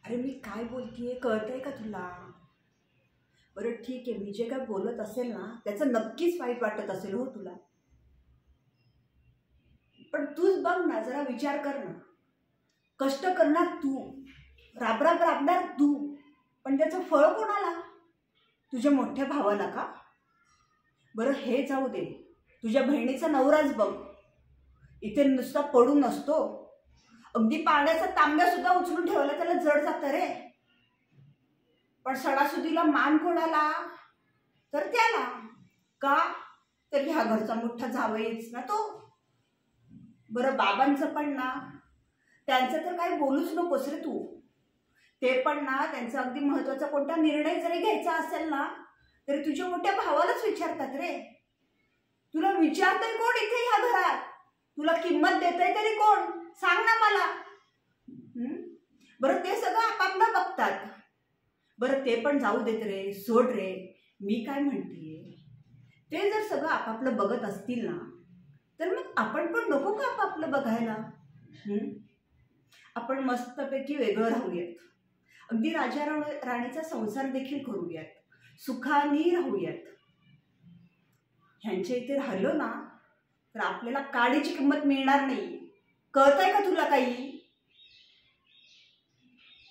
अरे मी काय बोलतीये कळतंय का तुला? बरं ठीक आहे, मी जे काय बोलत असेल ना त्याचं नक्कीच वाईट वाटत असेल हो तुला. पण तूच बघ ना, जरा विचार कर ना. कष्ट करणार तू, राबराब राबणार तू, पण त्याचं फळ कोणाला? तुझ्या मोठ्या भावाला का? बरं हे जाऊ दे, तुझ्या बहिणीचा नवराच बघ. इथे नुसता पडून नसतो, अगदी पाण्याचा तांब्या सुद्धा उचलून ठेवायला त्याला जड जातं रे. पण सणासुदीला मान कोणाला? तर त्याला. का? तर ह्या घरचा मोठा जावईच ना तो. बरं बाबांचं पण ना, त्यांचं तर काही बोलूच नकोस रे तू. ते पण ना, त्यांचा अगदी महत्वाचा कोणता निर्णय जरी घ्यायचा असेल ना तरी तुझ्या मोठ्या भावालाच विचारतात रे. तुला विचारतंय कोण इथे ह्या घरात? तुला किंमत देतंय तरी कोण? सांग ना मला. बरं ते सगळं आपापलं बघतात. बरं ते पण जाऊ देत रे, सोड रे. मी काय म्हणतेय, ते जर सगळं आपापलं बघत असतील ना तर मग आपण पण नको का आपापलं बघायला? आपण मस्तपैकी वेगळं राहूयात, अगदी राजा राणीचा संसार देखील करूयात, सुखाने राहूयात. ह्यांच्या इथे राहिलो ना तर आपल्याला काडीची किंमत मिळणार नाही. कळतंय का तुला काही?